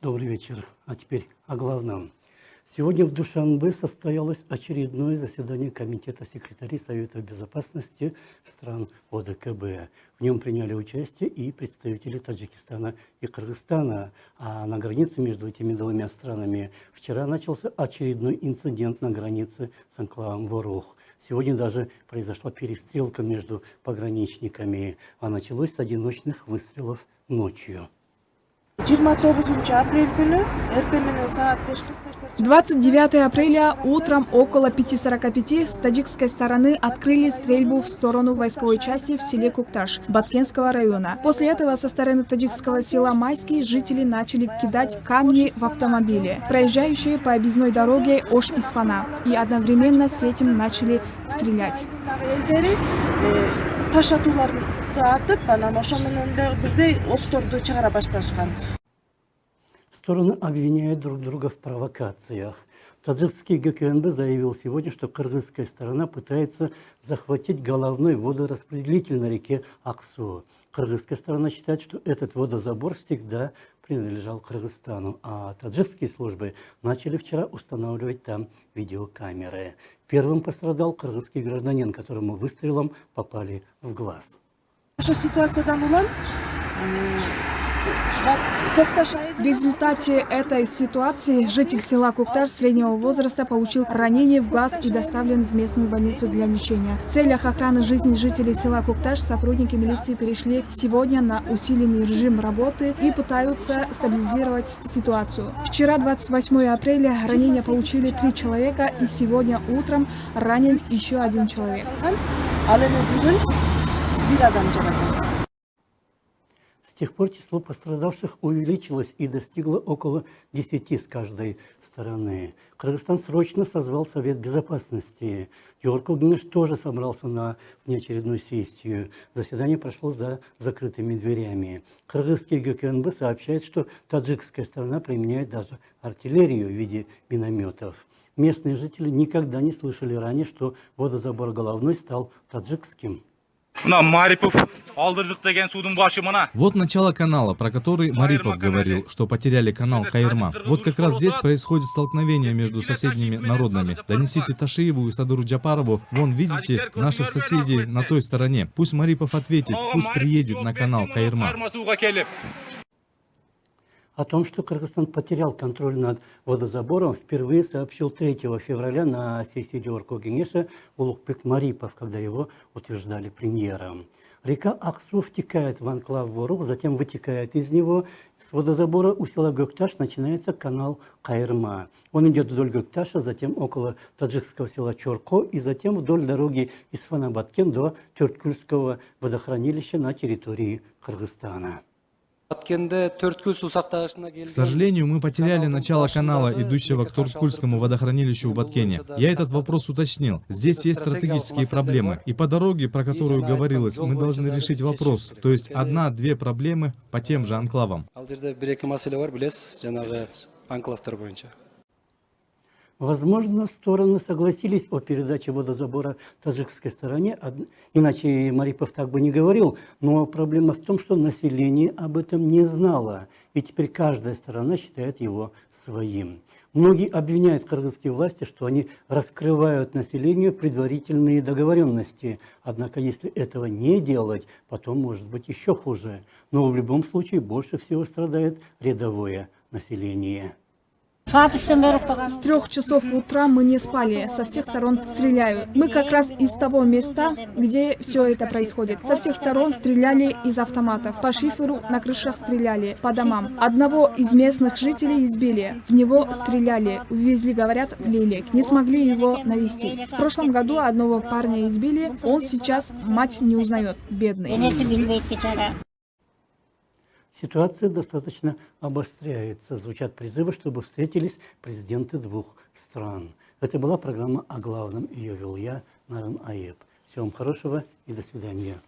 Добрый вечер. А теперь о главном. Сегодня в Душанбе состоялось очередное заседание Комитета секретарей Совета Безопасности стран ОДКБ. В нем приняли участие и представители Таджикистана и Кыргызстана. А на границе между этими двумя странами вчера начался очередной инцидент на границе с анклавом Ворух. Сегодня даже произошла перестрелка между пограничниками, а началось с одиночных выстрелов ночью. 29 апреля утром около 5:45 с таджикской стороны открыли стрельбу в сторону войсковой части в селе Кукташ Баткенского района. После этого со стороны таджикского села Майский жители начали кидать камни в автомобили, проезжающие по объездной дороге Ош-Исфана, и одновременно с этим начали стрелять. Стороны обвиняют друг друга в провокациях. Таджикский ГКНБ заявил сегодня, что кыргызская сторона пытается захватить головной водораспределитель на реке Аксу. Кыргызская сторона считает, что этот водозабор всегда принадлежал Кыргызстану, а таджикские службы начали вчера устанавливать там видеокамеры. Первым пострадал кыргызский гражданин, которому выстрелом попали в глаз. В результате этой ситуации житель села Кукташ среднего возраста получил ранение в глаз и доставлен в местную больницу для лечения. В целях охраны жизни жителей села Кукташ сотрудники милиции перешли сегодня на усиленный режим работы и пытаются стабилизировать ситуацию. Вчера, 28 апреля, ранения получили 3 человека, и сегодня утром ранен еще 1 человек. С тех пор число пострадавших увеличилось и достигло около 10 с каждой стороны. Кыргызстан срочно созвал Совет Безопасности. Жогорку Кеңеш тоже собрался на внеочередную сессию. Заседание прошло за закрытыми дверями. Кыргызский ГКНБ сообщает, что таджикская сторона применяет даже артиллерию в виде минометов. Местные жители никогда не слышали ранее, что водозабор головной стал таджикским. Вот начало канала, про который Марипов говорил, что потеряли канал Кайырма. Вот как раз здесь происходит столкновение между соседними народами. Донесите Ташиеву и Садуру Джапарову. Вон, видите, наших соседей на той стороне. Пусть Марипов ответит, пусть приедет на канал Кайырма. О том, что Кыргызстан потерял контроль над водозабором, впервые сообщил 3 февраля на сессии Жогорку Кеңеша Улукбек Марипов, когда его утверждали премьером. Река Аксу втекает в анклав Ворух, затем вытекает из него. С водозабора у села Göktаш начинается канал Кайырма. Он идет вдоль Göкташа, затем около таджикского села Чорко и затем вдоль дороги из Фана-Баткен до Төрткүлского водохранилища на территории Кыргызстана. К сожалению, мы потеряли начало канала, идущего к Турткульскому водохранилищу в Баткене. Я этот вопрос уточнил. Здесь есть стратегические проблемы. И по дороге, про которую говорилось, мы должны решить вопрос. То есть 1-2 проблемы по тем же анклавам. Возможно, стороны согласились о передаче водозабора таджикской стороне, иначе Марипов так бы не говорил, но проблема в том, что население об этом не знало, и теперь каждая сторона считает его своим. Многие обвиняют кыргызские власти, что они раскрывают населению предварительные договоренности, однако если этого не делать, потом может быть еще хуже. Но в любом случае больше всего страдает рядовое население. С 3 часов утра мы не спали, со всех сторон стреляют. Мы как раз из того места, где все это происходит. Со всех сторон стреляли из автоматов, по шиферу на крышах стреляли, по домам. Одного из местных жителей избили, в него стреляли, увезли, говорят, в Лилек. Не смогли его навестить. В прошлом году одного парня избили, он сейчас мать не узнает, бедный. Ситуация достаточно обостряется. Звучат призывы, чтобы встретились президенты двух стран. Это была программа о главном. Ее вел я, Наран Аеп. Всего вам хорошего и до свидания.